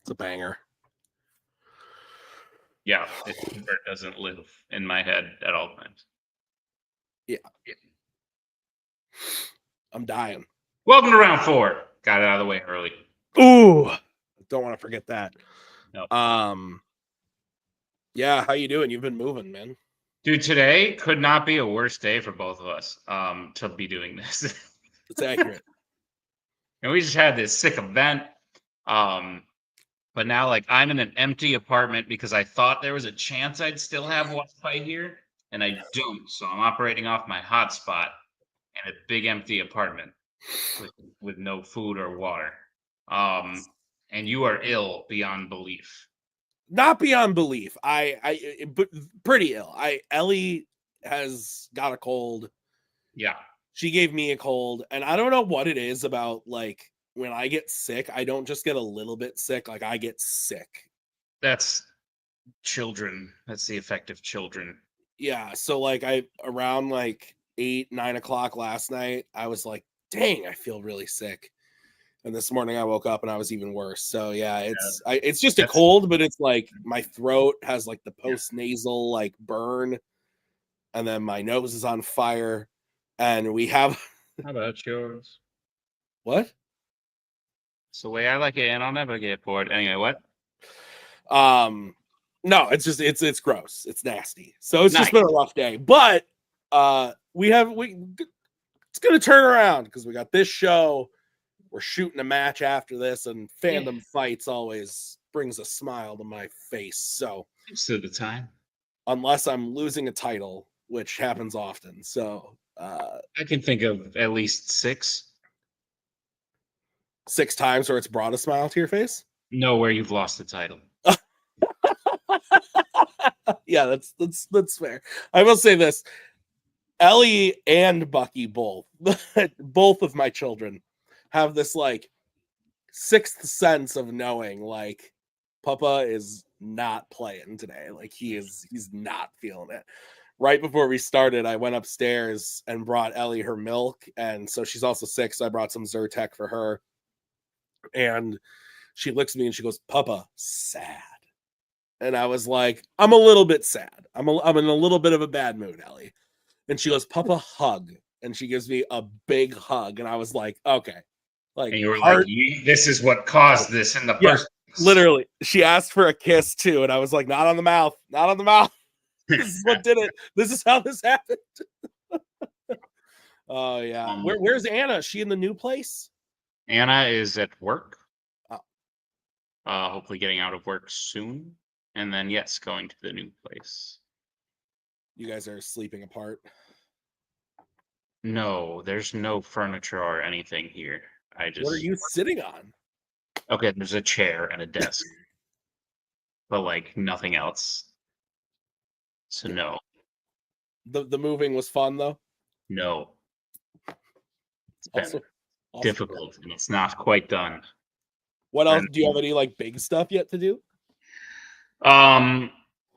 It's a banger. Yeah, it doesn't live in my head at all times. Yeah. I'm dying. Welcome to round 4. Got it out of the way early. Ooh, don't want to forget that. No. Yeah, how you doing? You've been moving, man. Dude, today could not be a worse day for both of us to be doing this. It's accurate. And we just had this sick event. But now, like, I'm in an empty apartment because I thought there was a chance I'd still have Wi-Fi here, and I don't. So I'm operating off my hotspot in a big empty apartment with no food or water. And you are ill beyond belief. Not beyond belief. But pretty ill. Ellie has got a cold. Yeah. She gave me a cold, and I don't know what it is about, like, when I get sick, I don't just get a little bit sick, like I get sick. That's children. That's the effect of children. Yeah, so like around like 8-9 o'clock last night, I was like, dang, I feel really sick. And this morning I woke up and I was even worse. So yeah, it's just a cold, but it's like my throat has like the post nasal like burn, and then my nose is on fire, and we have. How about yours? What? It's the way I like it, and I'll never get bored. Anyway, what? No, it's gross. It's nasty. So it's just been a rough day, but it's gonna turn around because we got this show. We're shooting a match after this, and Fandom Fights always brings a smile to my face. So most of the time, unless I'm losing a title, which happens often. So I can think of at least 6 times where it's brought a smile to your face. No, where you've lost the title. Yeah, that's fair. I will say this: Ellie and Bucky both of my children have this like sixth sense of knowing, like, Papa is not playing today. Like he's not feeling it. Right before we started, I went upstairs and brought Ellie her milk, and so she's also sick, so I brought some Zyrtec for her. And she looks at me and she goes, "Papa, sad." And I was like, "I'm a little bit sad. I'm in a little bit of a bad mood, Ellie." And she goes, "Papa, hug." And she gives me a big hug, and I was like, "Okay." Like, and you were like, "This is what caused this in the first place." Literally, she asked for a kiss too, and I was like, "Not on the mouth, not on the mouth." This is what did it. This is how this happened. Oh yeah. Where's Anna? Is she in the new place? Anna is at work. Oh. Hopefully getting out of work soon, and then yes, going to the new place. You guys are sleeping apart? No, there's no furniture or anything here. What are you sitting on? Okay, there's a chair and a desk, but like nothing else. So no. The moving was fun though. No. It's been difficult, and it's not quite done. What else? Do you have any like big stuff yet to do?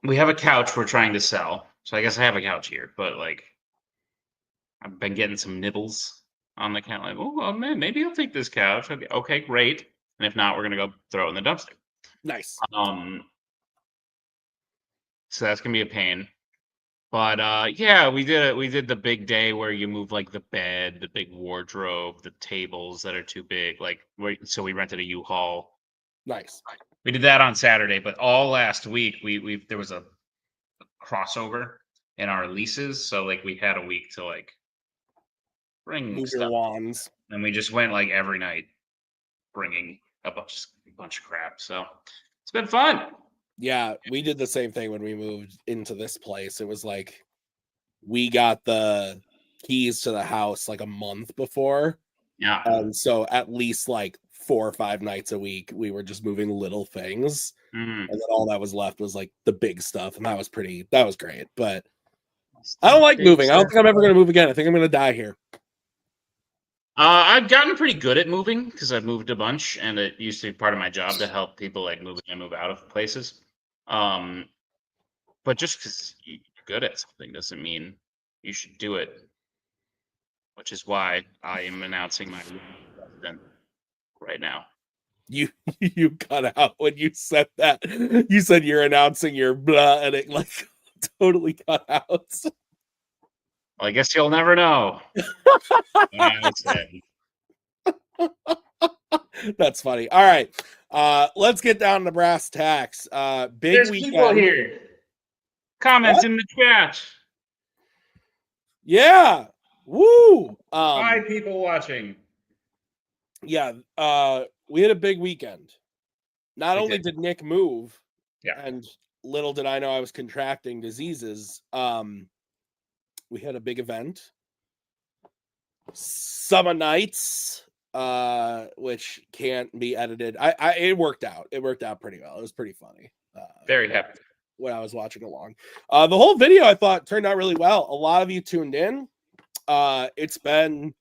We have a couch we're trying to sell, so I guess I have a couch here. But like, I've been getting some nibbles on the couch. Like, oh well, man, maybe I'll take this couch. Okay, great. And if not, we're gonna go throw it in the dumpster. Nice. So that's gonna be a pain. But yeah, we did it. We did the big day where you move like the bed, the big wardrobe, the tables that are too big. Like, so we rented a U-Haul. Nice. We did that on Saturday, but all last week there was a crossover in our leases, so like we had a week to like bring stuff, wands, and we just went like every night bringing a bunch of crap. So it's been fun. Yeah, we did the same thing when we moved into this place. It was like we got the keys to the house like a month before. Yeah. And so at least like 4 or 5 nights a week, we were just moving little things. And then all that was left was like the big stuff. And that was great. But I don't like moving. I don't think I'm ever going to move again. I think I'm going to die here. I've gotten pretty good at moving because I've moved a bunch, and it used to be part of my job to help people like move in and move out of places. But just because you're good at something doesn't mean you should do it. Which is why I am announcing my president right now. You cut out when you said that. You said you're announcing your blah, and it like totally cut out. Well, I guess you'll never know. What I said. That's funny. All right. Let's get down to brass tacks. Big There's weekend. people here. Comments in the chat. Yeah. Woo. 5 people watching. Yeah. We had a big weekend. Not only did Nick move, and little did I know I was contracting diseases. We had a big event. Summer Nights, which can't be edited. It worked out. It worked out pretty well. It was pretty funny. Very happy when I was watching along. The whole video I thought turned out really well. A lot of you tuned in. It's been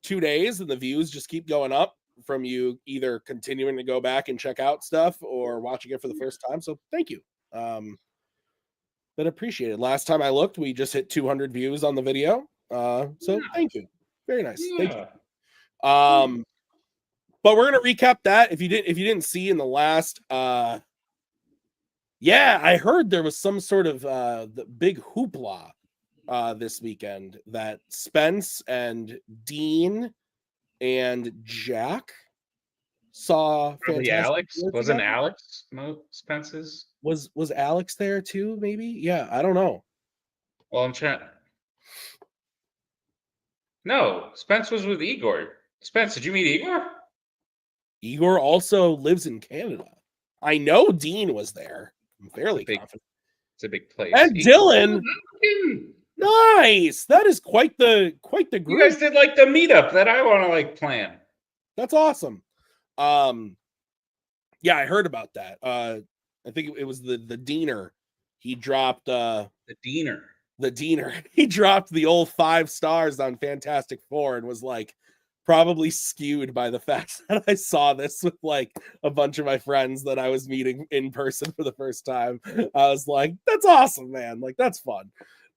2 days and the views just keep going up from you either continuing to go back and check out stuff or watching it for the first time. So thank you. Been appreciated. Last time I looked, we just hit 200 views on the video. So thank you. Very nice. Thank you. But we're gonna recap that. If you didn't see in the last yeah, I heard there was some sort of the big hoopla this weekend that Spence and Dean and Jack saw. Probably Alex. Wasn't Alex Spence's? Was Alex there too? Maybe. Yeah, I don't know. Well, I'm trying. No, Spence was with Igor. Spence, did you meet Igor? Igor also lives in Canada. I know Dean was there. I'm fairly confident. It's a big place. And Dylan. Nice. That is quite the group. You guys did like the meetup that I want to like plan. That's awesome. Yeah, I heard about that. I think it was the Deaner. He dropped the Deaner. He dropped the old 5 stars on Fantastic Four and was like probably skewed by the fact that I saw this with like a bunch of my friends that I was meeting in person for the first time. I was like, that's awesome, man. Like, that's fun.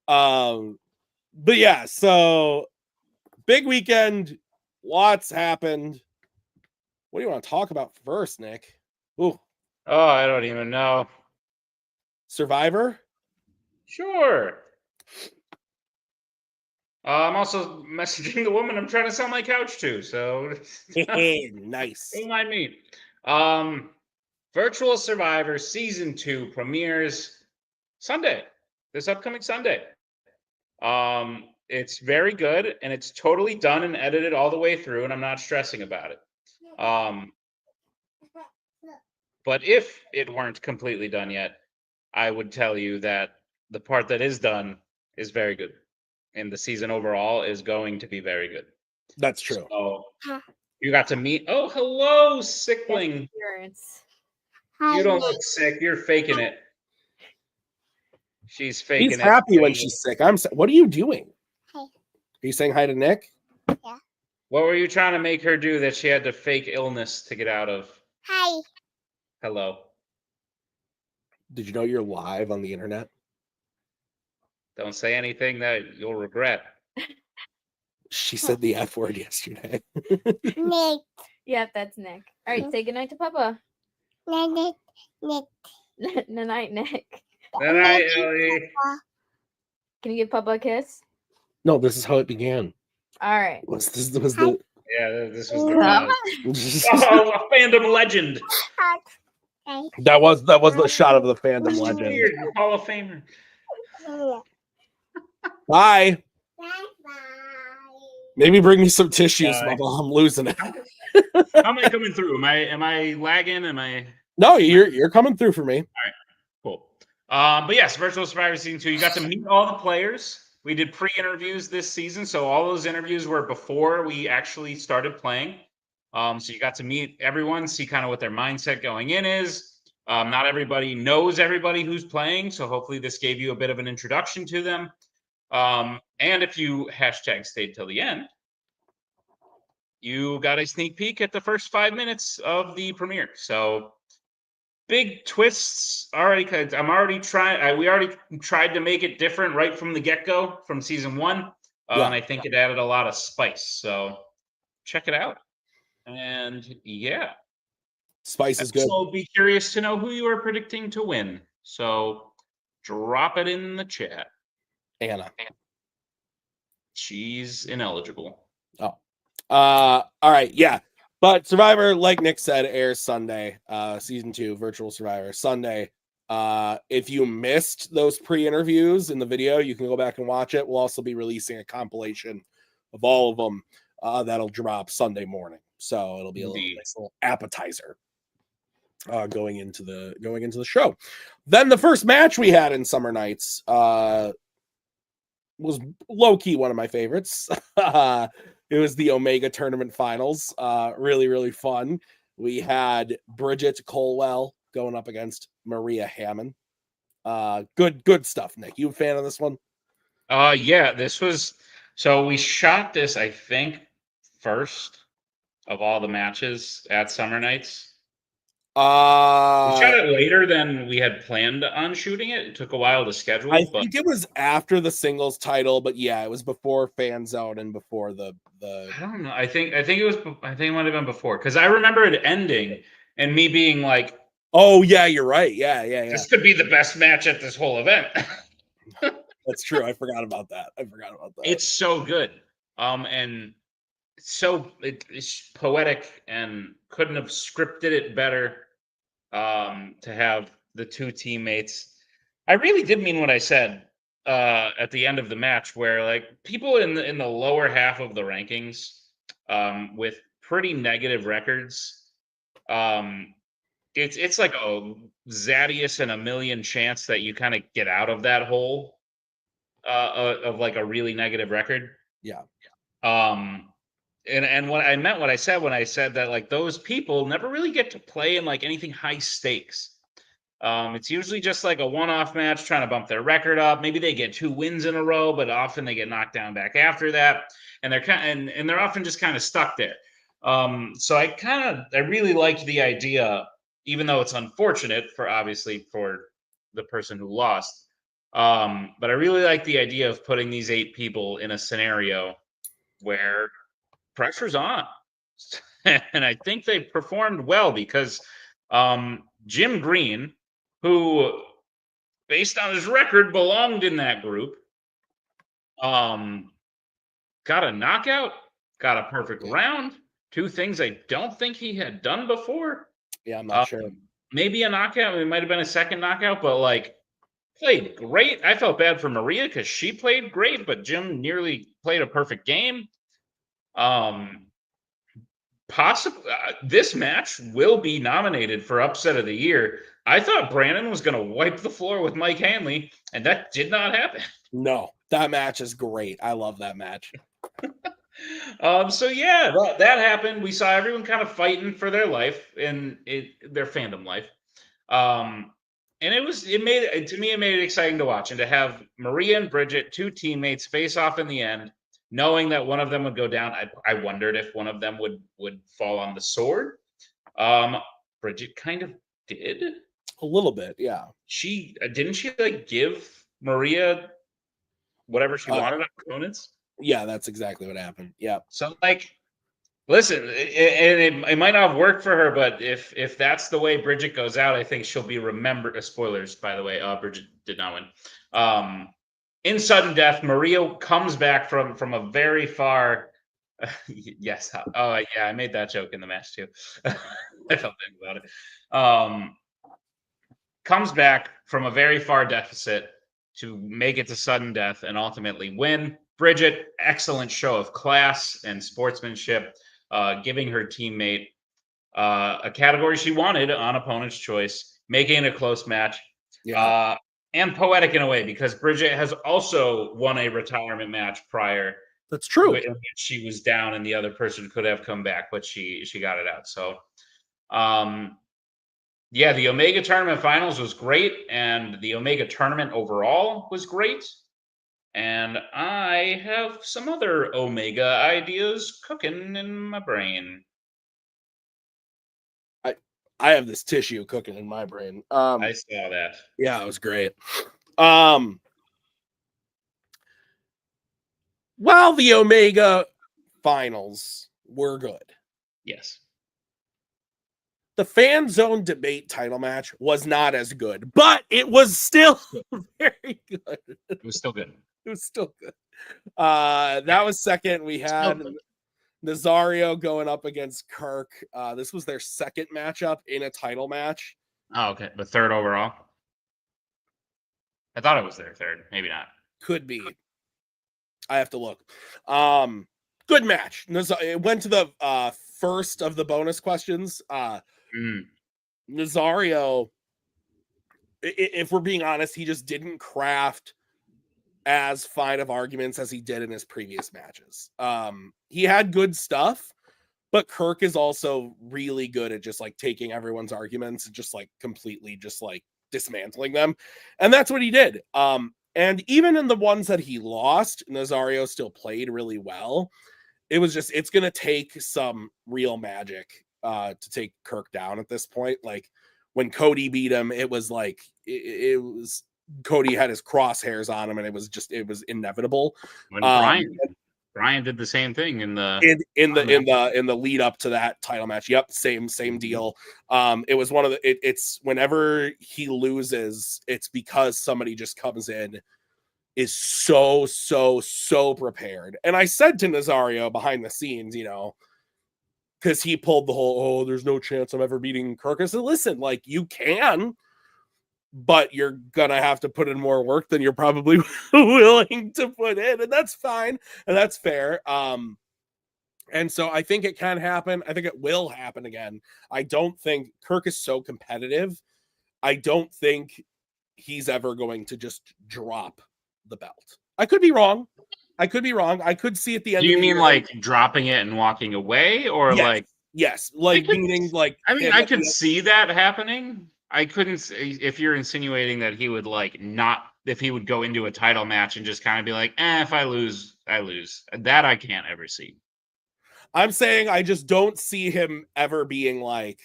But yeah, so big weekend, lots happened. What do you want to talk about first, Nick? Ooh. Oh, I don't even know. Survivor? Sure. I'm also messaging the woman I'm trying to sell my couch to, so nice. Don't mind me. Virtual Survivor Season 2 premieres Sunday. This upcoming Sunday. It's very good, and it's totally done and edited all the way through, and I'm not stressing about it. But if it weren't completely done yet, I would tell you that the part that is done is very good. And the season overall is going to be very good. That's true. So you got to meet. Oh, hello, sickling. You don't look sick. You're faking it. She's faking it. She's happy when she's sick. What are you doing? Hi. Are you saying hi to Nick? Yeah. What were you trying to make her do that she had to fake illness to get out of? Hi. Hello. Did you know you're live on the internet? Don't say anything that you'll regret. She said the F word yesterday. Nick. Yep, that's Nick. All right, say goodnight to Papa. Nick. Night, Nick. Night, Ellie. Can you give Papa a kiss? No, this is how it began. All right. Yeah, this was the a fandom legend. That was the shot of the fandom legend. Weird Hall of Famer. Bye. Maybe bring me some tissues while I'm losing it. How am I coming through? Am I lagging? Am I? No, you're coming through for me. All right, cool. But yes, Virtual Survivor Season 2. You got to meet all the players. We did pre-interviews this season, so all those interviews were before we actually started playing. So you got to meet everyone, see kind of what their mindset going in is. Not everybody knows everybody who's playing, so hopefully this gave you a bit of an introduction to them. And if you #stayed till the end, you got a sneak peek at the first 5 minutes of the premiere. So big twists already. I'm already trying. We already tried to make it different right from the get-go from season 1, and I think it added a lot of spice. So check it out. And yeah, Spice is good. So I'll be curious to know who you are predicting to win. So drop it in the chat. Anna. She's ineligible. Oh. All right, yeah. But Survivor, like Nick said, airs Sunday. Season 2, Virtual Survivor, Sunday. If you missed those pre-interviews in the video, you can go back and watch it. We'll also be releasing a compilation of all of them that'll drop Sunday morning. So it'll be a little nice little appetizer going into the show. Then the first match we had in Summer Nights was low-key one of my favorites. It was the Omega Tournament Finals. Really, really fun. We had Bridget Colwell going up against Maria Hammond. Good stuff, Nick. You a fan of this one? Yeah, so we shot this, I think, first of all the matches at Summer Nights. We shot it later than we had planned on shooting it. It took a while to schedule. I think it was after the singles title, but yeah, it was before Fanzone and before the. I don't know. I think it might have been before, because I remember it ending and me being like, "Oh yeah, you're right. Yeah. This could be the best match at this whole event." That's true. I forgot about that. It's so good, and it's poetic, and couldn't have scripted it better. To have the two teammates, I really did mean what I said at the end of the match, where like people in the lower half of the rankings, with pretty negative records, it's like a Zadius and a million chance that you kind of get out of that hole of like a really negative record. Yeah. And what I said when I said that, like, those people never really get to play in like anything high stakes. It's usually just like a one-off match trying to bump their record up. Maybe they get 2 wins in a row, but often they get knocked down back after that, and they're often just kind of stuck there. So I really liked the idea, even though it's unfortunate for the person who lost. But I really like the idea of putting these 8 people in a scenario where pressure's on. And I think they performed well, because Jim Green, who, based on his record, belonged in that group, got a knockout, got a perfect round, 2 things I don't think he had done before. Yeah, I'm not sure. Maybe a knockout. It might have been a second knockout, but like, played great. I felt bad for Maria because she played great, but Jim nearly played a perfect game. Possibly this match will be nominated for upset of the year. I thought Brandon was going to wipe the floor with Mike Hanley, and that did not happen. No, that match is great. I love that match. So yeah, that happened. We saw everyone kind of fighting for their life and their fandom life. And it made it exciting to watch, and to have Maria and Bridget, 2 teammates, face off in the end, knowing that one of them would go down. I wondered if one of them would fall on the sword. Bridget kind of did. A little bit, yeah. She like give Maria whatever she wanted on opponents? Yeah, that's exactly what happened. Yeah. So like, listen, it might not work for her, but if that's the way Bridget goes out, I think she'll be remembered. Spoilers, by the way. Bridget did not win. In sudden death, Maria comes back from a very far. Yes. Oh, yeah. I made that joke in the match too. I felt bad about it. Comes back from a very far deficit to make it to sudden death and ultimately win. Bridget, excellent show of class and sportsmanship, giving her teammate a category she wanted on opponent's choice, making it a close match. Yeah. And poetic in a way, because Bridget has also won a retirement match prior. That's true. In which she was down and the other person could have come back, but she got it out. So, yeah, the Omega Tournament Finals was great, and the Omega Tournament overall was great. And I have some other Omega ideas cooking in my brain. I have this tissue cooking in my brain. I saw that. Yeah, it was great. While the Omega Finals were good, yes, The Fanzone debate title match was not as good, but it was still very good. It was still good. It was still good. That was second. We had Nazario going up against Kirk. This was their second matchup in a title match. Oh, okay. But third overall? I thought it was their third. Maybe not. Could be. I have to look. Good match. It went to the first of the bonus questions. Nazario, if we're being honest, he just didn't craft as fine of arguments as he did in his previous matches. He had good stuff, but Kirk is also really good at just like taking everyone's arguments and just like completely just like dismantling them. And that's what he did. And even in the ones that he lost, Nazario still played really well. It was just, it's going to take some real magic to take Kirk down at this point. Like when Cody beat him, it was like, it was, Cody had his crosshairs on him and it was inevitable. When Brian did the same thing in the lead up to that title match. Yep. Same deal. It was one of it's whenever he loses, it's because somebody just comes in, is so prepared. And I said to Nazario behind the scenes, you know, because he pulled the whole, there's no chance I'm ever beating Kirk. I said, listen, like you can, but you're gonna have to put in more work than you're probably willing to put in, and that's fine and that's fair. And so I think it can happen. I think it will happen again. I don't think Kirk is so competitive. I don't think he's ever going to just drop the belt. I could be wrong. I could see at the end. Do you mean like dropping it and walking away, or like? Yes, like meaning like. I mean, I could see that happening. I couldn't. If you're insinuating that he would like not, if he would go into a title match and just kind of be like, if I lose, I lose. That I can't ever see. I'm saying I just don't see him ever being like,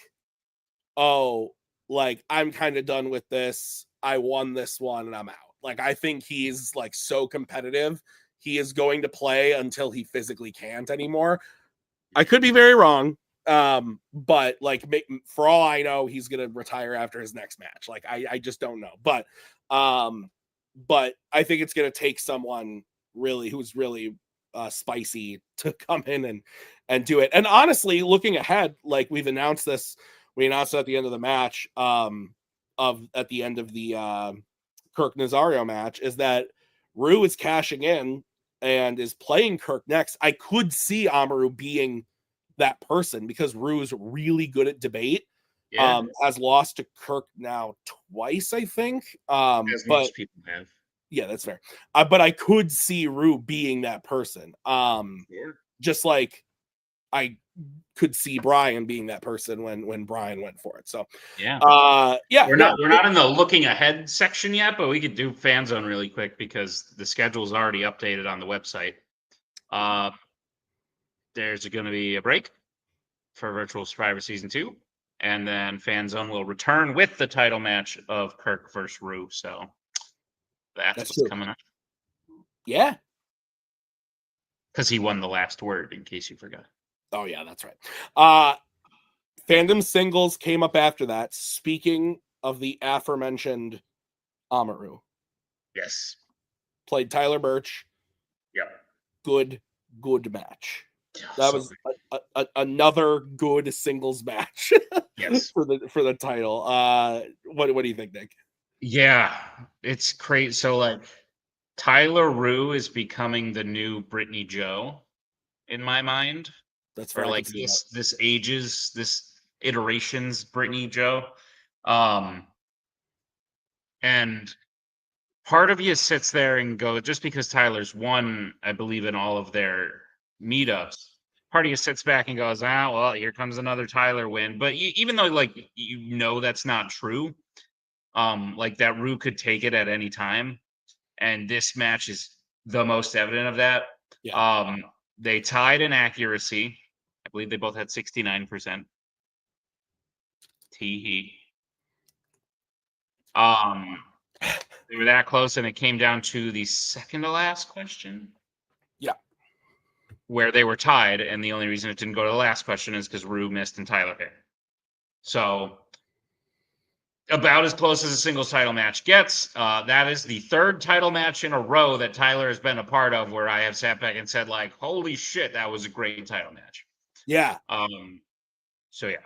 oh, like I'm kind of done with this. I won this one and I'm out. Like I think he's like so competitive. He is going to play until he physically can't anymore. I could be very wrong. But like for all I know, he's gonna retire after his next match. Like I just don't know. But I think it's gonna take someone really who's really spicy to come in and do it. And honestly, looking ahead, like we announced it at the end of the match, at the end of the Kirk Nazario match, is that Rue is cashing in and is playing Kirk next. I could see Amaru being that person because Rue is really good at debate. Yeah. Has lost to Kirk now twice, I think. As most people have. Yeah, that's fair. But I could see Rue being that person. Just like I could see Brian being that person when Brian went for it. So yeah. We're not in the looking ahead section yet, but we could do Fanzone really quick because the schedule is already updated on the website. There's going to be a break for Virtual Survivor Season 2, and then Fanzone will return with the title match of Kirk versus Rue. So that's what's coming up. Yeah. Because he won the last word, in case you forgot. Oh, yeah, that's right. Fandom singles came up after that. Speaking of the aforementioned Amaru. Yes. Played Tyler Birch. Yep. Good match. That was another good singles match. Yes. for the title. What do you think, Nick? Yeah, it's crazy. So like Tyler Rue is becoming the new Brittany Joe in my mind. That's for like this iterations Brittany Joe. And part of you sits there and goes, just because Tyler's won, I believe, in all of their meetups, part of you sits back and goes, well, here comes another Tyler win. But even though like that's not true, like that Rue could take it at any time, and this match is the most evident of that. Yeah. They tied in accuracy. I believe they both had 69%. Tee-hee. They were that close, and it came down to the second to last question. Yeah. Where they were tied, and the only reason it didn't go to the last question is because Rue missed and Tyler hit. So about as close as a singles title match gets. That is the third title match in a row that Tyler has been a part of where I have sat back and said, like, holy shit, that was a great title match. Yeah. So yeah,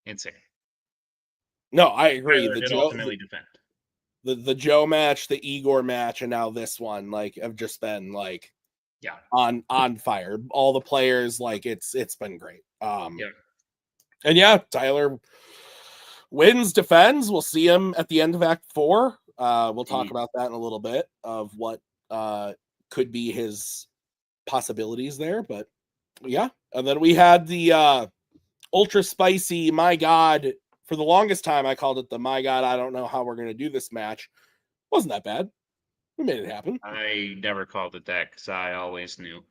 insane. No, I agree. Tyler did ultimately defend. The Joe match, the Igor match, and now this one, like, have just been like, yeah, on fire. All the players, like, it's been great. Yeah. And yeah, Tyler wins, defends. We'll see him at the end of Act 4. We'll talk about that in a little bit of what could be his possibilities there. But yeah, and then we had the ultra spicy, my God. For the longest time, I called it the my God, I don't know how we're going to do this match. Wasn't that bad. We made it happen. I never called it that because I always knew.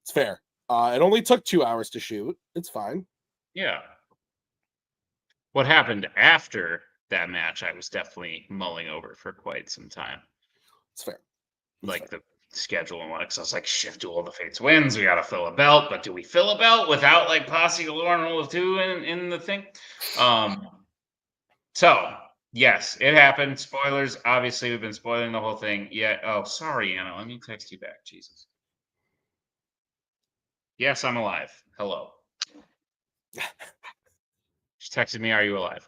It's fair. It only took 2 hours to shoot. It's fine. Yeah. What happened after that match, I was definitely mulling over for quite some time. It's fair. Like the schedule and what, because I was like, shit, Duel of the Fates wins. We got to fill a belt, but do we fill a belt without like Posse Galore and Rule of Two in the thing? So yes, it happened. Spoilers. Obviously, we've been spoiling the whole thing. Yeah. Oh, sorry, Anna. Let me text you back. Jesus. Yes, I'm alive. Hello. She texted me, "Are you alive?"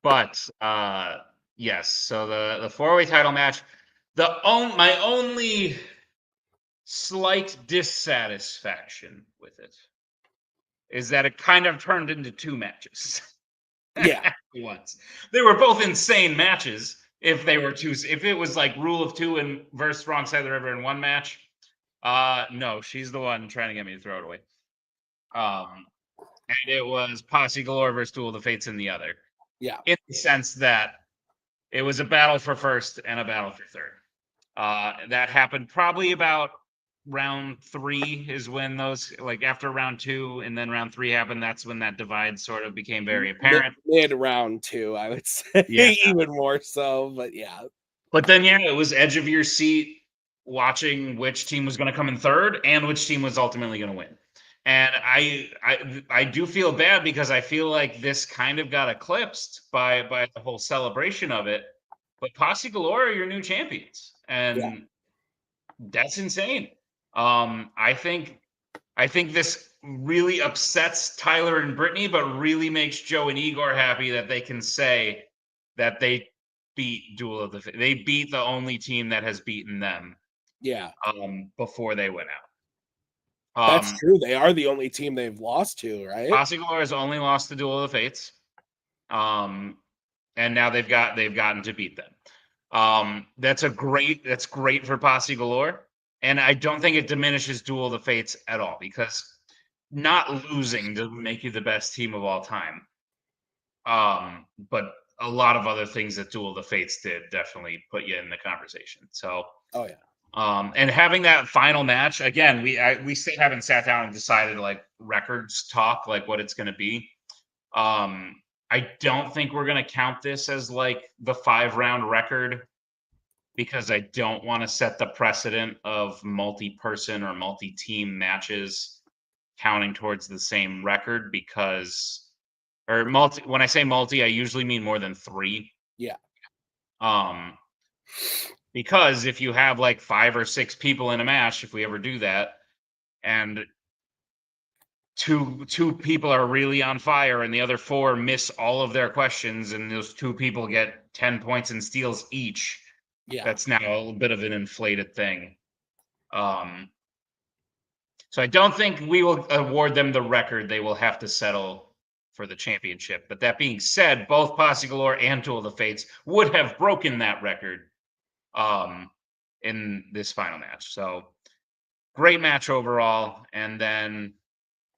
But yes. So the 4-way title match. My only slight dissatisfaction with it is that it kind of turned into 2 matches. Yeah. Once they were both insane matches. If it was like Rule of Two and versus Wrong Side of the River in one match, no, she's the one trying to get me to throw it away. And it was Posse Galore versus Duel of the Fates in the other. Yeah. In the sense that it was a battle for first and a battle for third. That happened probably about round 3 is when those, like after round 2 and then round 3 happened. That's when that divide sort of became very apparent. Mid round 2, I would say. Yeah. Even more so, but yeah. But then, yeah, it was edge of your seat watching which team was going to come in third and which team was ultimately going to win. And I do feel bad because I feel like this kind of got eclipsed by the whole celebration of it. But Posse Galore are your new champions, and that's insane. I think this really upsets Tyler and Brittany, but really makes Joe and Igor happy that they can say that they beat they beat the only team that has beaten them. Yeah. Before they went out. That's true. They are the only team they've lost to, right? Posse Galore has only lost to Duel of the Fates. And now they've gotten to beat them. That's great for Posse Galore. And I don't think it diminishes Duel of the Fates at all, because not losing doesn't make you the best team of all time. But a lot of other things that Duel of the Fates did definitely put you in the conversation. So, oh yeah. And having that final match again, we still haven't sat down and decided like records talk, like what it's going to be. I don't think we're going to count this as like the 5-round record, because I don't want to set the precedent of multi-person or multi-team matches counting towards the same record, when I say multi, I usually mean more than 3. Yeah. Because if you have like 5 or 6 people in a match, if we ever do that, and two people are really on fire and the other 4 miss all of their questions, and those 2 people get 10 points and steals each, that's now a little bit of an inflated thing. So I don't think we will award them the record. They will have to settle for the championship. But that being said, both Posse Galore and Duel of the Fates would have broken that record in this final match. So great match overall. And then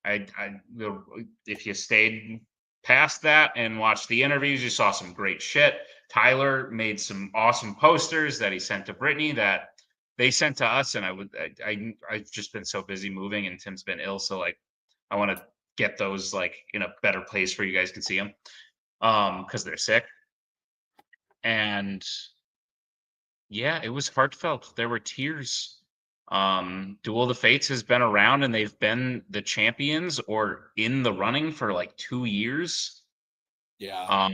if you stayed past that and watched the interviews, you saw some great shit. Tyler made some awesome posters that he sent to Brittany that they sent to us, and I've just been so busy moving, and Tim's been ill, so like I want to get those like in a better place where you guys can see them, because they're sick. And yeah, it was heartfelt. There were tears. Duel of the Fates has been around, and they've been the champions or in the running for like 2 years. Yeah.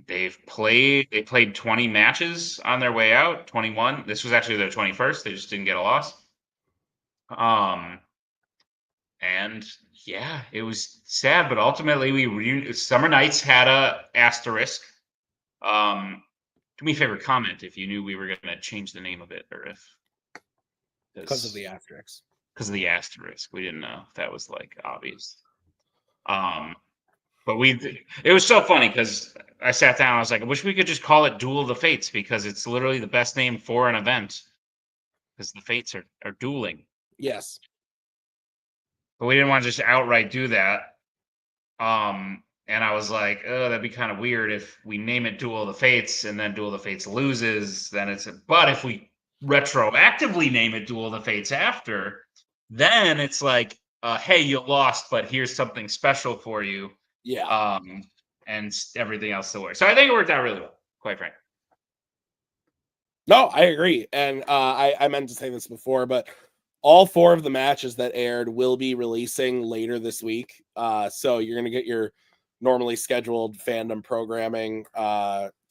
They played 20 matches on their way out, 21. This was actually their 21st. They just didn't get a loss. And yeah, it was sad, but ultimately Summer Nights had a asterisk. Do me a favor, comment if you knew we were going to change the name of it, or if Because of the asterisks. because of the asterisk. We didn't know if that was like obvious. But it was so funny because I sat down. I was like, I wish we could just call it Duel of the Fates because it's literally the best name for an event because the Fates are dueling. Yes. But we didn't want to just outright do that. And I was like, oh, that'd be kind of weird if we name it Duel of the Fates and then Duel of the Fates loses. But if we retroactively name it Duel of the Fates after, then it's like, hey, you lost, but here's something special for you. Yeah. And everything else still works. So I think it worked out really well, quite frankly. No, I agree. And I meant to say this before, but all 4 of the matches that aired will be releasing later this week. So you're going to get your normally scheduled fandom programming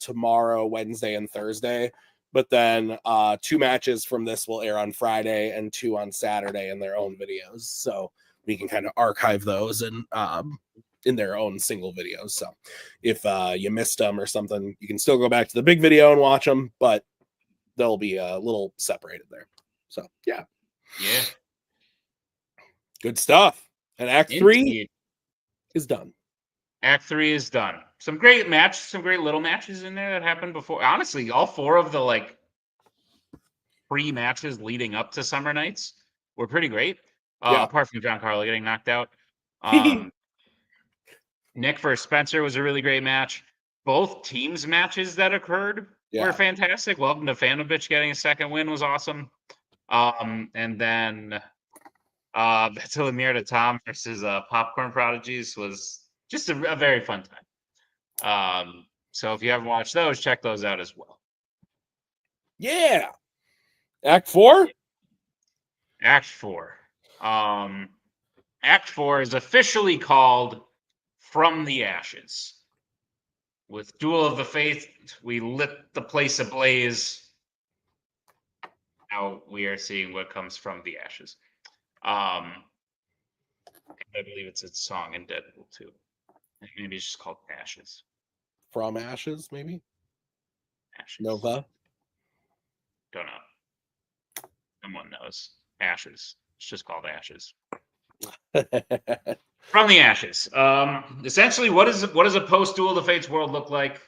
tomorrow, Wednesday, and Thursday. But then 2 matches from this will air on Friday and 2 on Saturday in their own videos. So we can kind of archive those and in their own single videos. So if you missed them or something, you can still go back to the big video and watch them, but they'll be a little separated there. So yeah. Good stuff. And Act 3 is done. Act 3 is done. Some great little matches in there that happened before. Honestly, all 4 of the like pre-matches leading up to Summer Nights were pretty great. Apart from Giancarlo getting knocked out. Nick versus Spencer was a really great match. Both teams' matches that occurred were fantastic. Welcome to Fandom Bitch getting a second win was awesome. And then Beto Lemire to Tom versus Popcorn Prodigies was just a very fun time. So if you haven't watched those, check those out as well. Yeah. Act 4? Act 4. Act 4 is officially called From the Ashes. With Duel of the Fates, we lit the place ablaze. Now we are seeing what comes from the ashes. I believe it's a song in Deadpool too. Maybe it's just called Ashes. From Ashes, maybe? Ashes. Nova? Don't know. Someone knows. Ashes. It's just called Ashes. From the Ashes. Essentially, what does a post Duel of the Fates world look like?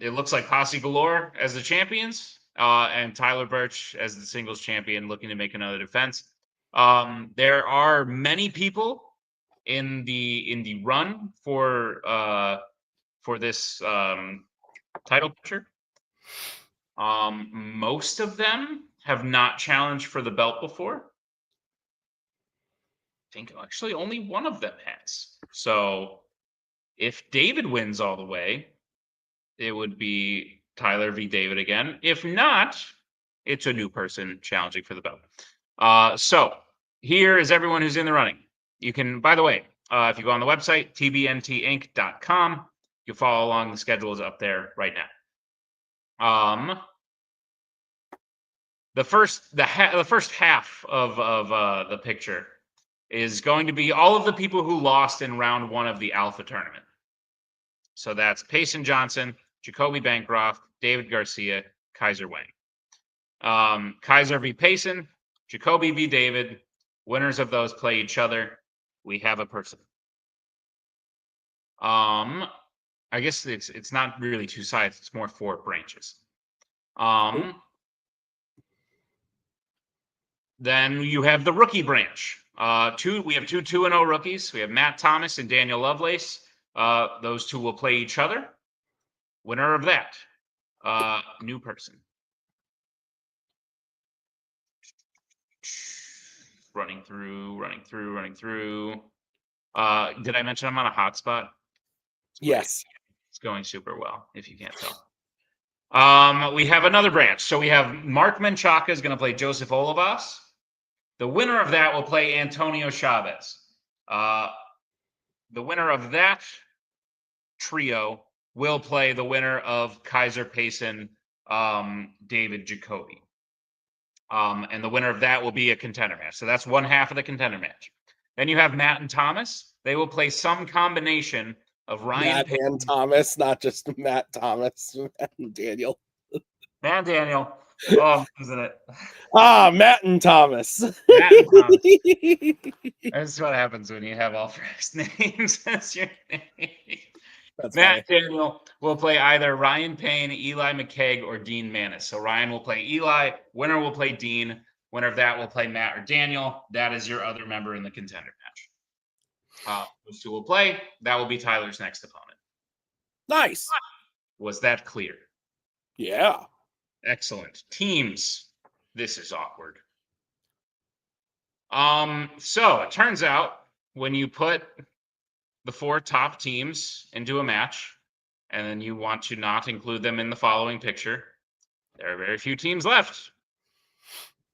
It looks like Posse Galore as the champions, and Tyler Birch as the singles champion, looking to make another defense. There are many people in the run for this title picture. Most of them have not challenged for the belt before. I think actually only one of them has. So if David wins all the way, it would be Tyler v. David again. If not, it's a new person challenging for the belt. So here is everyone who's in the running. You can, by the way, if you go on the website, tbntinc.com, you'll follow along. The schedule is up there right now. The first half of the picture is going to be all of the people who lost in round 1 of the Alpha tournament. So that's Payson Johnson, Jacoby Bancroft, David Garcia, Kaiser Wang. Kaiser v. Payson, Jacoby v. David. Winners of those play each other. We have a person. I guess it's not really 2 sides. It's more 4 branches. Then you have the rookie branch. We have 2 2-0 rookies. We have Matt Thomas and Daniel Lovelace. Those 2 will play each other. Winner of that, new person. Running through. Did I mention I'm on a hotspot? Yes. It's going super well, if you can't tell. We have another branch. So we have Mark Menchaca is going to play Joseph Olivas. The winner of that will play Antonio Chavez. The winner of that trio will play the winner of Kaiser Payson, David Jacoby. And the winner of that will be a contender match. So that's one half of the contender match. Then you have Matt and Thomas. They will play some combination of Ryan Matt Payton, and Thomas, not just Matt Thomas, Matt and Daniel. Matt and Daniel. Oh, isn't it? Matt and Thomas. Matt and Thomas. That's what happens when you have all first names as your name. That's Matt funny. Daniel will play either Ryan Payne, Eli McKeag, or Dean Manis. So Ryan will play Eli. Winner will play Dean. Winner of that will play Matt or Daniel. That is your other member in the contender match. Those two will play. That will be Tyler's next opponent. Nice. Was that clear? Yeah. Excellent. Teams. This is awkward. So it turns out when you put the 4 top teams into a match, and then you want to not include them in the following picture, there are very few teams left.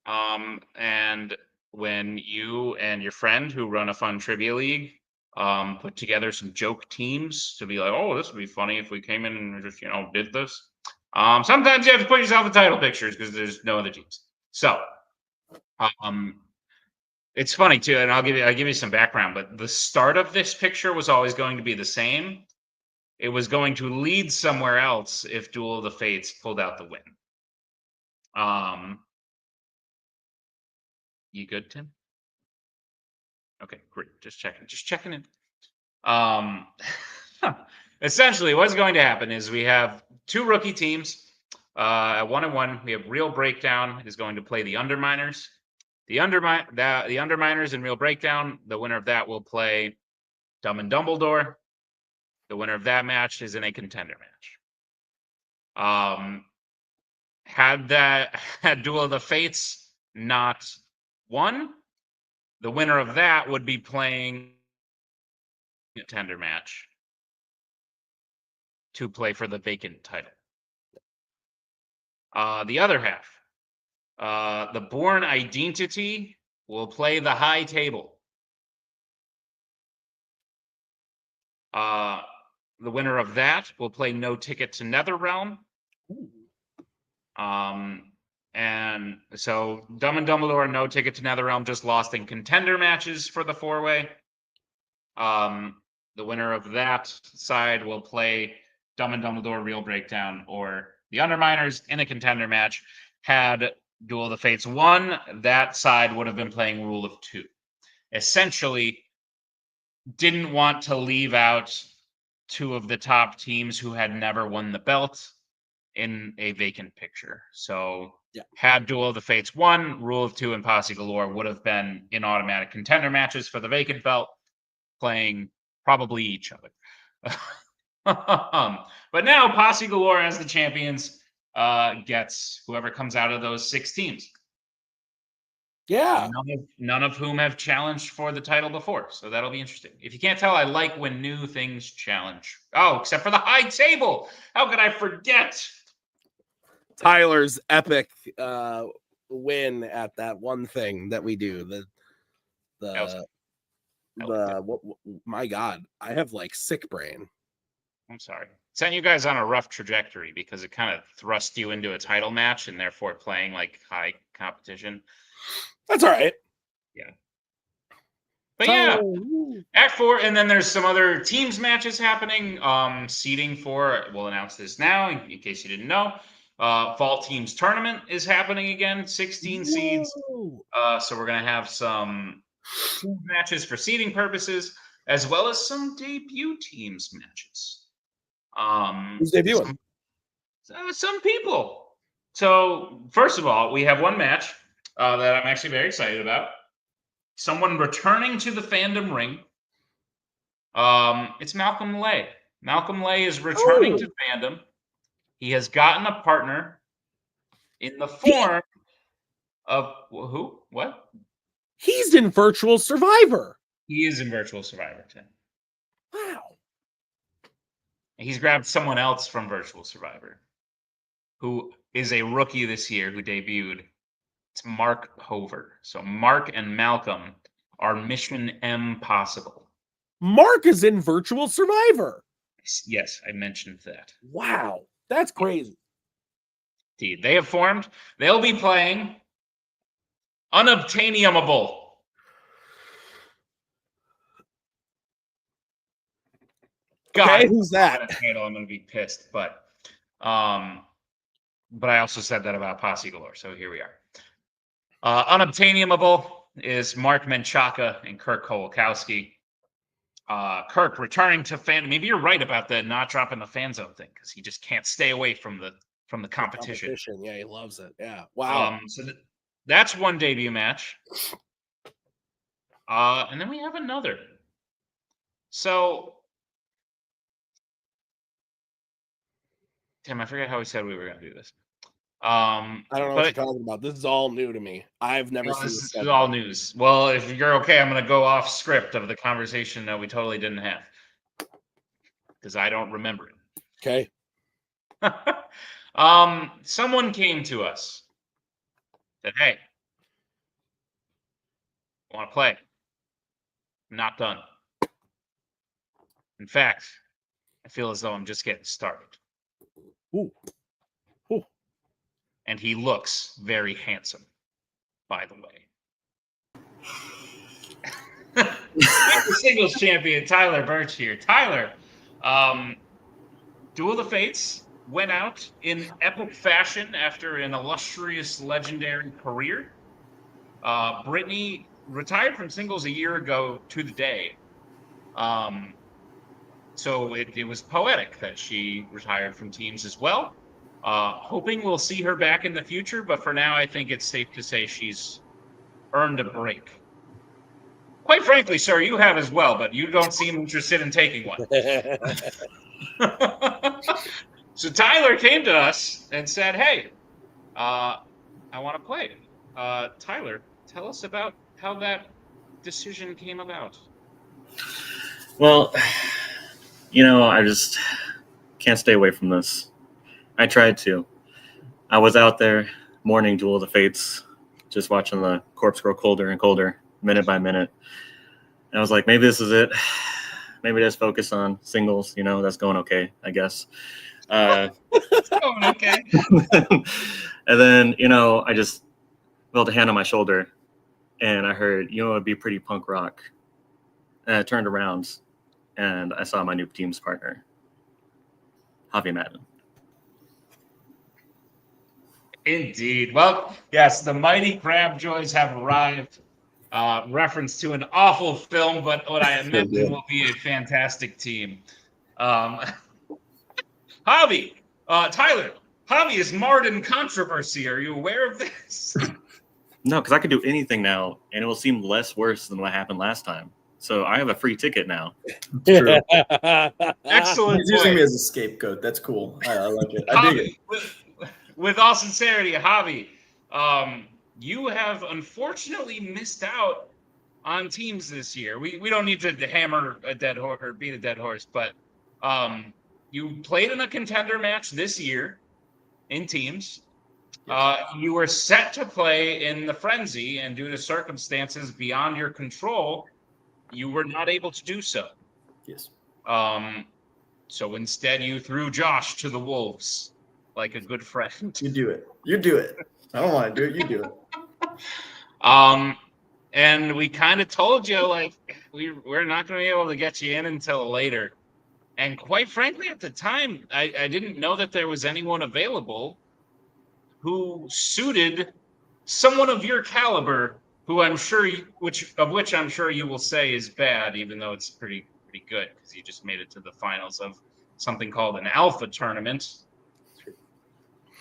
And when you and your friend who run a fun trivia league put together some joke teams to be like, oh, this would be funny if we came in and just, did this. Sometimes you have to put yourself in title pictures because there's no other teams. So, it's funny too, and I'll give you some background, but the start of this picture was always going to be the same. It was going to lead somewhere else if Duel of the Fates pulled out the win. You good, Tim? Okay, great. Just checking in. Essentially, what's going to happen is we have 2 rookie teams. At 1-1, we have Real Breakdown is going to play the Underminers. The Underminers in Real Breakdown, the winner of that will play Dumb and Dumbledore. The winner of that match is in a contender match. Had Duel of the Fates not won, the winner of that would be playing a contender match to play for the vacant title. The other half, the Born Identity will play the high table. The winner of that will play No Ticket to Netherrealm. And so Dumb and Dumbledore and No Ticket to Netherrealm just lost in contender matches for the 4-way. The winner of that side will play Dumb and Dumbledore Real Breakdown or the Underminers in a contender match. Had Duel of the Fates won, that side would have been playing Rule of 2. Essentially, didn't want to leave out 2 of the top teams who had never won the belt in a vacant picture. So had Duel of the Fates won, Rule of 2 and Posse Galore would have been in automatic contender matches for the vacant belt, playing probably each other. But now Posse Galore as the champions gets whoever comes out of those 6 teams. Yeah. None of whom have challenged for the title before. So that'll be interesting. If you can't tell, I like when new things challenge. Oh, except for the high table. How could I forget? Tyler's epic win at that one thing that we do. My God, I have like sick brain. I'm sorry. Sent you guys on a rough trajectory because it kind of thrust you into a title match and therefore playing like high competition. That's all right. Yeah. But yeah, Act 4, and then there's some other teams matches happening. Seeding for, we'll announce this now in case you didn't know. Fall Teams Tournament is happening again, 16 seeds. So we're going to have some team matches for seeding purposes, as well as some debut teams matches. Who's debuting? Some people. So first of all, we have one match that I'm actually very excited about. Someone returning to the fandom ring. It's Malcolm Lay. Malcolm Lay is returning to fandom. He has gotten a partner in the form of who? What? He's in Virtual Survivor. He is in Virtual Survivor, Tim. Wow. He's grabbed someone else from Virtual Survivor. who is a rookie this year who debuted. It's Mark Hover. So Mark and Malcolm are Mission Impossible. Mark is in Virtual Survivor. Yes, I mentioned that. Wow, that's crazy. Indeed. They have formed. They'll be playing Unobtainiumable. God, Okay, who's that? title, I'm gonna be pissed, but I also said that about Posse Galore, so here we are. Unobtainiumable is Mark Menchaca and Kirk Kowalkowski. Kirk returning to fan. Maybe you're right about the not dropping the fan zone thing because he just can't stay away from the competition. Yeah, he loves it. Yeah, wow. So that's one debut match. And then we have another. So, Tim, I forget how we said we were going to do this. I don't know what you're talking about. This is all new to me. I've never seen this. This is all news. Well, if you're okay, I'm going to go off script of the conversation that we totally didn't have because I don't remember it. Okay. Someone came to us, said, "Hey, I want to play. I'm not done. In fact, I feel as though I'm just getting started." Ooh. Ooh. And he looks very handsome, by the way. The singles champion, Tyler Birch here. Tyler, Duel of the Fates went out in epic fashion after an illustrious, legendary career. Brittany retired from singles a year ago to the day. So it was poetic that she retired from teams as well. Hoping we'll see her back in the future, but for now, I think it's safe to say she's earned a break. Quite frankly, sir, you have as well, but you don't seem interested in taking one. So Tyler came to us and said, "Hey, I want to play." Tyler, tell us about how that decision came about. Well, I just can't stay away from this. I tried to. I was out there mourning Duel of the Fates, just watching the corpse grow colder and colder, minute by minute. And I was like, maybe this is it. Maybe just focus on singles. That's going okay, I guess. It's going okay. And then, I just felt a hand on my shoulder, and I heard, it'd be pretty punk rock. And I turned around, and I saw my new team's partner, Javi Madden. Indeed. Well, yes, the mighty Crabjoys have arrived. Reference to an awful film, but what I imagine will be a fantastic team. Javi, Tyler, Javi is marred in controversy. Are you aware of this? No, because I could do anything now, and it will seem less worse than what happened last time. So I have a free ticket now. True. Excellent. He's using me as a scapegoat. That's cool. I like it. I dig it. With all sincerity, Javi, you have unfortunately missed out on teams this year. We don't need to hammer a dead horse or beat a dead horse, but you played in a contender match this year in teams. You were set to play in the Frenzy, and due to circumstances beyond your control, you were not able to do so. Yes. So instead, you threw Josh to the wolves like a good friend. You do it. You do it. I don't want to do it. You do it. And we kind of told you, like, we're not going to be able to get you in until later. And quite frankly, at the time, I didn't know that there was anyone available who suited someone of your caliber, who I'm sure, which I'm sure you will say is bad, even though it's pretty good because you just made it to the finals of something called an alpha tournament.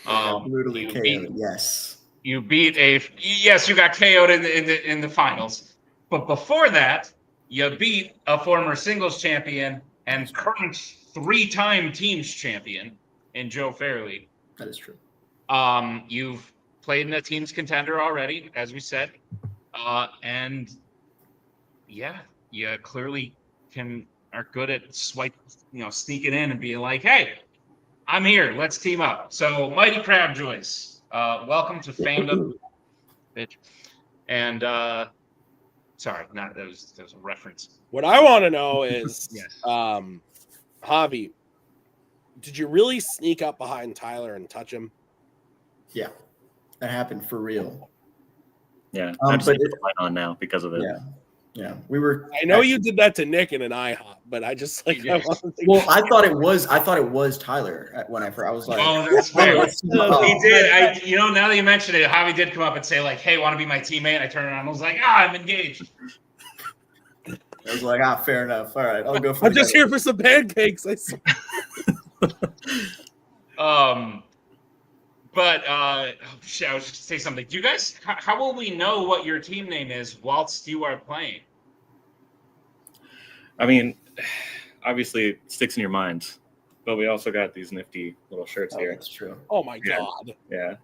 Brutally KO'd. Yes. You beat you got KO'd in the finals, but before that, you beat a former singles champion and current 3-time teams champion in Joe Fairley. That is true. You've played in a teams contender already, as we said, and yeah, you clearly are good at sneaking in and being like, "Hey, I'm here. Let's team up. So, Mighty Crabjoys, welcome to Fandom, bitch. And sorry, that was a reference. What I want to know is, Yes. Javi, did you really sneak up behind Tyler and touch him? Yeah, that happened for real. Yeah, I'm just putting the light on now because of it. Yeah, we were. I know you did that to Nick in an IHOP, but I just like. I thought it was Tyler when I was like, "Oh, that's fair." He did. Now that you mentioned it, Javi did come up and say like, "Hey, want to be my teammate?" I turned around and was like, "I'm engaged." I was like, fair enough. All right, I'll go for. I'm just here for some pancakes. I swear. But I was just to say something. Do you guys? How will we know what your team name is whilst you are playing? I mean, obviously it sticks in your mind, but we also got these nifty little shirts here. That's true. Oh my god. Yeah.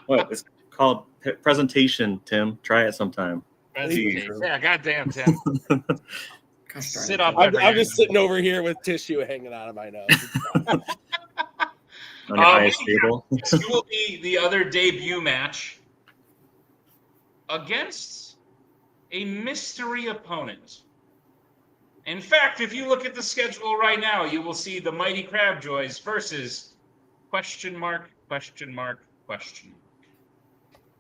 What? It's called presentation, Tim. Try it sometime. Yeah, goddamn, Tim. Sit up. I'm just sitting over here with tissue hanging out of my nose. On your highest table. This will be the other debut match against a mystery opponent. In fact, if you look at the schedule right now, you will see the Mighty Crabjoys versus question mark.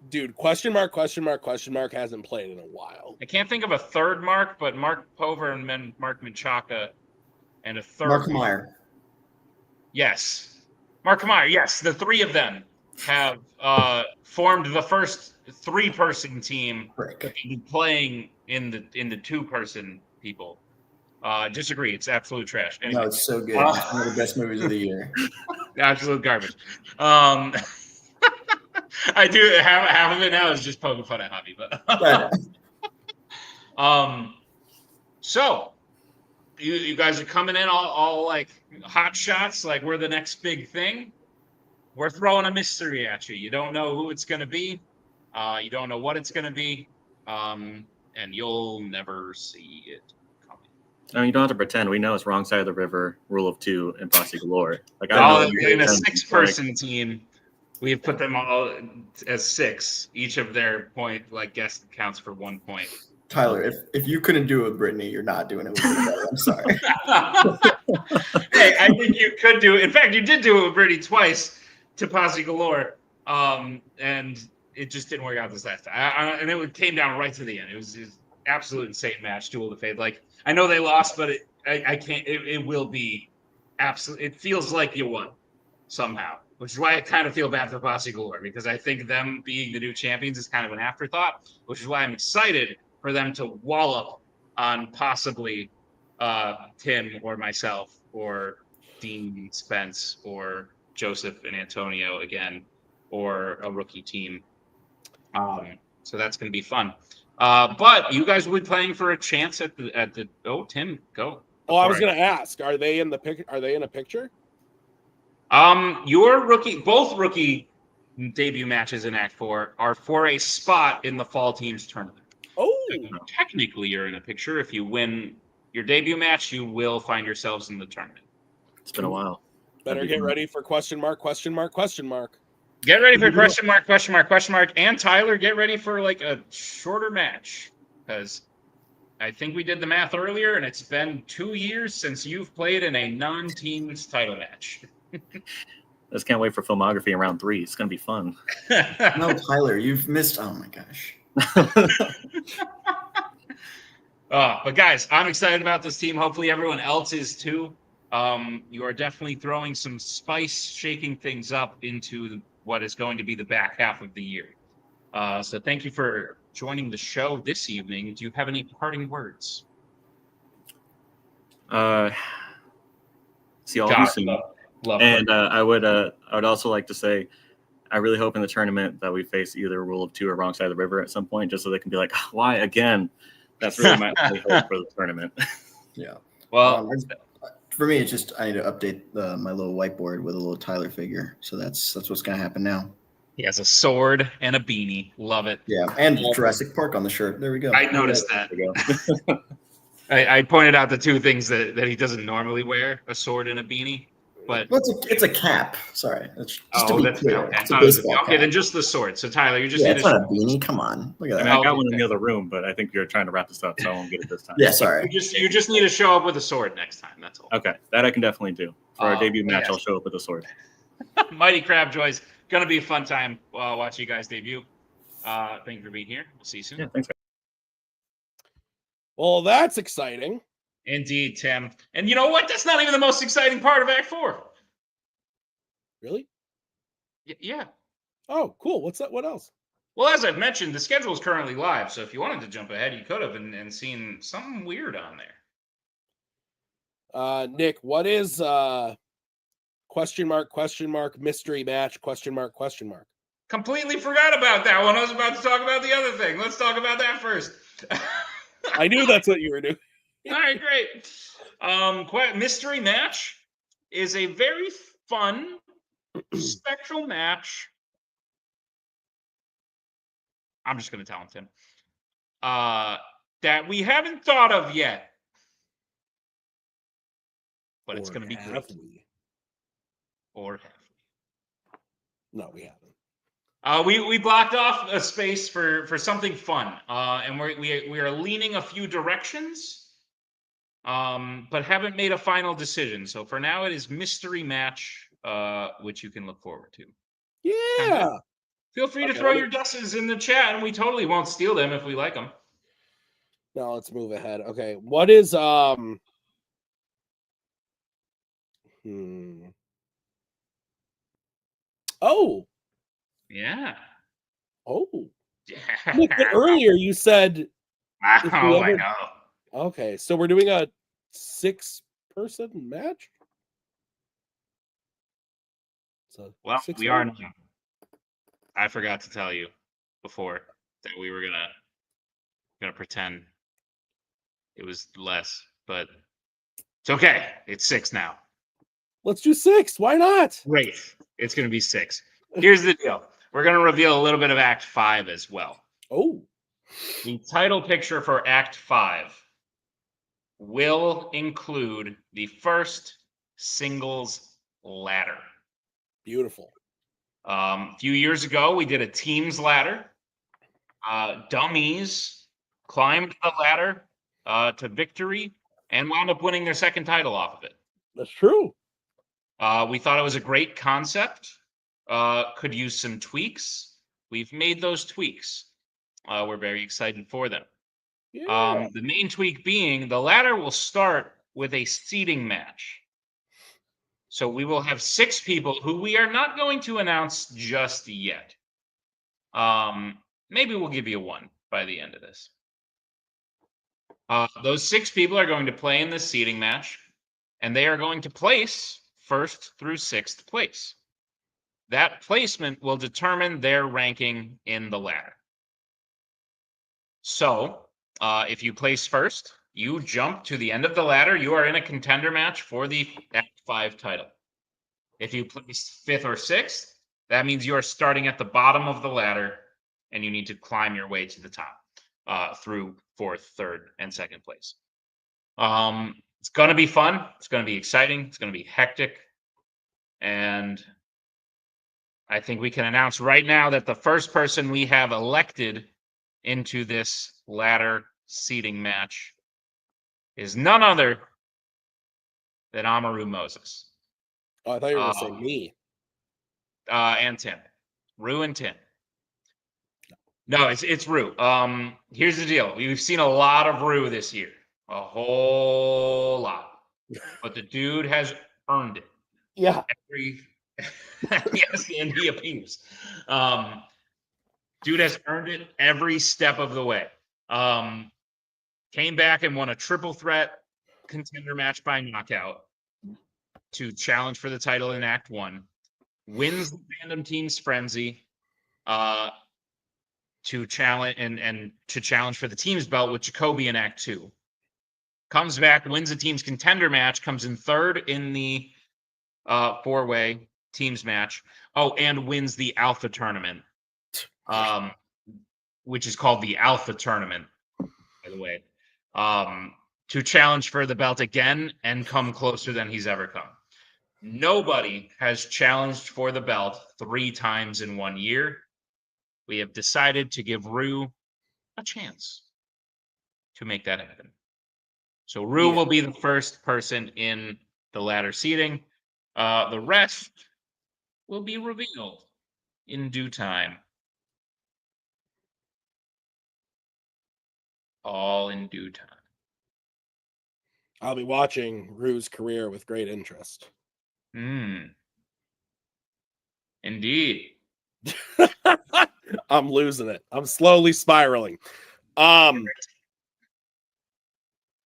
Dude, question mark hasn't played in a while. I can't think of a third Mark, but Mark Pover and then Mark Menchaca and a third. Mark Meyer. Yes. Mark Meyer, yes. The three of them have formed the first three-person team playing in the two-person people. Disagree. It's absolute trash. Anyway. No, it's so good. It's one of the best movies of the year. Absolute garbage. I do half of it now is just poking fun at Javi, but so you guys are coming in all like hot shots, like we're the next big thing. We're throwing a mystery at you. You don't know who it's gonna be, you don't know what it's gonna be, and you'll never see it coming. I mean, you don't have to pretend. We know it's wrong side of the river, rule of two, and posse galore. Like in a six-person team. We've put them all as six. Each of their point, like guess counts for 1 point. Tyler, if you couldn't do it with Brittany, you're not doing it with me. I'm sorry. Hey, I think you could do it. In fact, you did do it with Brittany twice to Posse Galore, and it just didn't work out this last time. And it came down right to the end. It was an absolute insane match, Duel of the Fate. Like I know they lost, but I can't. It will be absolute. It feels like you won somehow. Which is why I kind of feel bad for Posse Galore, because I think them being the new champions is kind of an afterthought, which is why I'm excited for them to wallop on possibly Tim or myself or Dean Spence or Joseph and Antonio again, or a rookie team. So that's going to be fun. But you guys will be playing for a chance at the Tim, go. Oh, I was going to ask, are they in a picture? Both rookie debut matches in Act 4 are for a spot in the fall teams tournament. Oh, technically you're in a picture. If you win your debut match, you will find yourselves in the tournament. It's been a while. Better get ready for question mark. Get ready for question mark. And Tyler, get ready for like a shorter match, because I think we did the math earlier, and it's been 2 years since you've played in a non-teams title match. I just can't wait for filmography in round 3. It's going to be fun. No, Tyler, you've missed. Oh my gosh. But guys, I'm excited about this team. Hopefully everyone else is too. You are definitely throwing some spice, shaking things up into what is going to be the back half of the year. So thank you for joining the show this evening. Do you have any parting words? See all of you soon. And I would also like to say, I really hope in the tournament that we face either Rule of Two or Wrong Side of the River at some point, just so they can be like, why again? That's really my only hope for the tournament. Yeah. Well, for me, it's just I need to update my little whiteboard with a little Tyler figure. So that's what's going to happen now. He has a sword and a beanie. Love it. Yeah, and Jurassic Park on the shirt. There we go. I noticed that. I pointed out the two things that he doesn't normally wear, a sword and a beanie. But Well, it's a cap. Sorry, it's just to oh, be that's clear. okay. I It's a thought it was baseball okay. cap. Then just the sword. So Tyler, you just Yeah, need it's to. not a beanie. Come on, look at I that. mean, I got Oh, one in the okay. other room, but I think you're trying to wrap this up, so I won't get it this time. Yeah, sorry. You just need to show up with a sword next time. That's all. Okay, that I can definitely do. For our debut match, yes. I'll show up with a sword. Mighty Crabjoys, gonna be a fun time watching you guys debut. Thank you for being here. We'll see you soon. Yeah, thanks, guys. Well, that's exciting. Indeed, Tim. And you know what? That's not even the most exciting part of Act 4. Really? Yeah. Oh, cool. What's that? What else? Well, as I've mentioned, the schedule is currently live, so if you wanted to jump ahead, you could have and seen something weird on there. Nick, what is question mark mystery match question mark? Completely forgot about that one. I was about to talk about the other thing. Let's talk about that first. I knew that's what you were doing. All right, great. Mystery match is a very fun spectral match. I'm just going to tell him, Tim. That we haven't thought of yet. But it's going to be great. Or have we? No, we haven't. We blocked off a space for something fun, and we are leaning a few directions, but haven't made a final decision. So for now, it is mystery match, which you can look forward to. Yeah. Feel free to throw your guesses in the chat, and we totally won't steal them if we like them. Now let's move ahead. Okay, what is Oh. Yeah. Oh. Yeah. Look, but earlier you said I know. Okay, so we're doing a 6-person match? So Well, we are now. I forgot to tell you before that we were gonna pretend it was less, but it's okay. It's 6 now. Let's do 6. Why not? Great. It's gonna be 6. Here's the deal. We're gonna reveal a little bit of Act 5 as well. Oh. The title picture for Act 5 will include the first singles ladder. Beautiful. A few years ago, we did a teams ladder. Dummies climbed the ladder to victory and wound up winning their second title off of it. That's true. We thought it was a great concept. Could use some tweaks. We've made those tweaks. We're very excited for them. Yeah. The main tweak being the ladder will start with a seeding match. So we will have 6 people who we are not going to announce just yet. Maybe we'll give you 1 by the end of this. Those 6 people are going to play in this seeding match, and they are going to place 1st through 6th place. That placement will determine their ranking in the ladder. So, if you place 1st, you jump to the end of the ladder. You are in a contender match for the Act 5 title. If you place 5th or 6th, that means you are starting at the bottom of the ladder, and you need to climb your way to the top through 4th, 3rd, and 2nd place. It's going to be fun. It's going to be exciting. It's going to be hectic. And I think we can announce right now that the first person we have elected into this ladder seeding match is none other than Amaru Moses. Oh, I thought you were going to say me. And Tim. Rue and Tim. No, it's Rue. Here's the deal. We've seen a lot of Rue this year. A whole lot. But the dude has earned it. Yeah. Yes, and he appears. Dude has earned it every step of the way. Came back and won a triple threat contender match by knockout to challenge for the title in Act 1. Wins the Fandom Team's Frenzy to challenge and to challenge for the team's belt with Jacoby in Act 2. Comes back, wins the team's contender match, comes in 3rd in the 4-way teams match. Oh, and wins the Alpha tournament, which is called the Alpha tournament, by the way, to challenge for the belt again and come closer than he's ever come. Nobody has challenged for the belt 3 times in 1 year. We have decided to give Rue a chance to make that happen. So Rue Yeah. will be the first person in the ladder seating. The rest will be revealed in due time. All in due time. I'll be watching Rue's career with great interest. Indeed. I'm losing it. I'm slowly spiraling.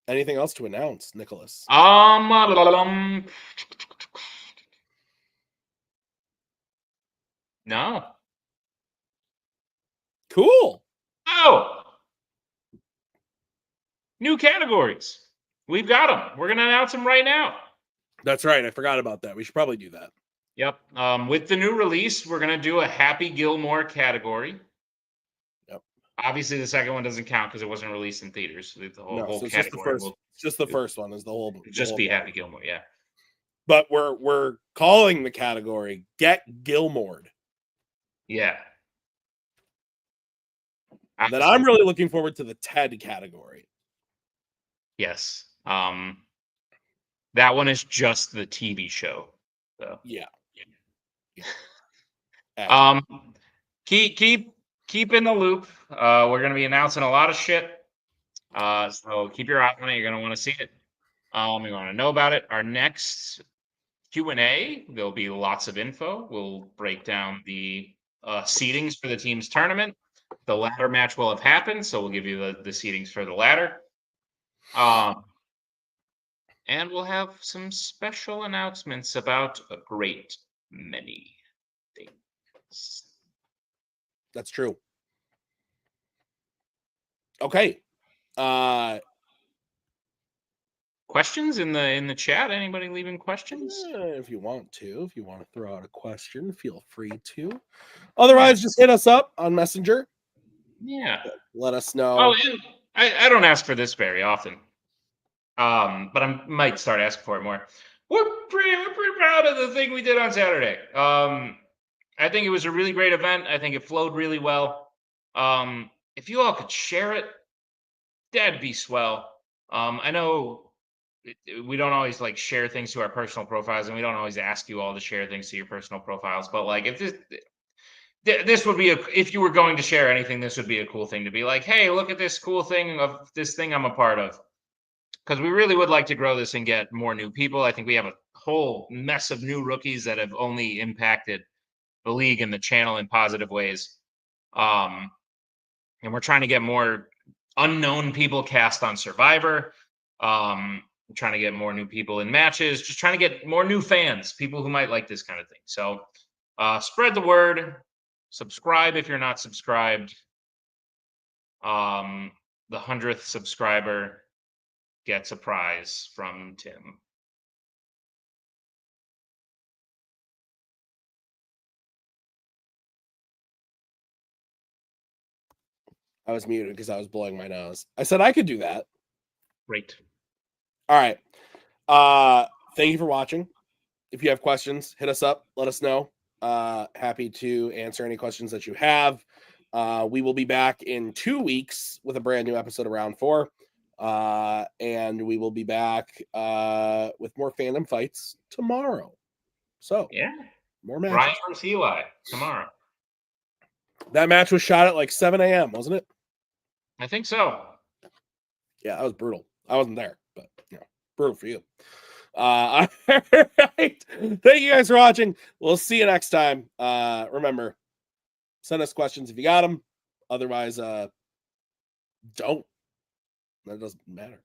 Anything else to announce, Nicholas? No. Cool. Oh! New categories. We've got them. We're going to announce them right now. That's right. I forgot about that. We should probably do that. Yep. With the new release, we're going to do a Happy Gilmore category. Yep. Obviously, the second one doesn't count because it wasn't released in theaters. The whole so category it's just the first. will Just the first one is the whole. just the be whole Happy Gilmore, yeah. But we're calling the category "Get Gilmored." Yeah. Then I'm really looking forward to the TED category. Yes. That one is just the TV show. So. Yeah. Keep in the loop. We're gonna be announcing a lot of shit. So keep your eye on it. You're gonna want to see it. You want to know about it. Our next Q&A, there'll be lots of info. We'll break down the seedings for the team's tournament. The ladder match will have happened, so we'll give you the seedings for the ladder. And we'll have some special announcements about a great many things. That's true. Okay. Questions in the chat? Anybody leaving questions? If you want to throw out a question, feel free to. Otherwise, just hit us up on Messenger. Yeah. Let us know. Oh, and I don't ask for this very often. But I might start asking for it more. We're pretty proud of the thing we did on Saturday. I think it was a really great event. I think it flowed really well. If you all could share it, that'd be swell. I know we don't always like share things to our personal profiles, and we don't always ask you all to share things to your personal profiles. But like, if this would be if you were going to share anything, this would be a cool thing to be like, hey, look at this cool thing of this thing I'm a part of. Because we really would like to grow this and get more new people. I think we have a whole mess of new rookies that have only impacted the league and the channel in positive ways. And we're trying to get more unknown people cast on Survivor. Trying to get more new people in matches. Just trying to get more new fans, people who might like this kind of thing. So spread the word. Subscribe if you're not subscribed. The 100th subscriber gets a prize from Tim. I was muted because I was blowing my nose. I said I could do that. Great. All right. Thank you for watching. If you have questions, hit us up. Let us know. Happy to answer any questions that you have. We will be back in 2 weeks with a brand new episode of Round 4. And we will be back with more Fandom Fights tomorrow. So, yeah, more matches. Ryan versus Eli tomorrow. That match was shot at like 7 a.m., wasn't it? I think so. Yeah, that was brutal. I wasn't there, but brutal for you. All right. Thank you guys for watching. We'll see you next time. Remember, send us questions if you got them. Otherwise, don't. That doesn't matter.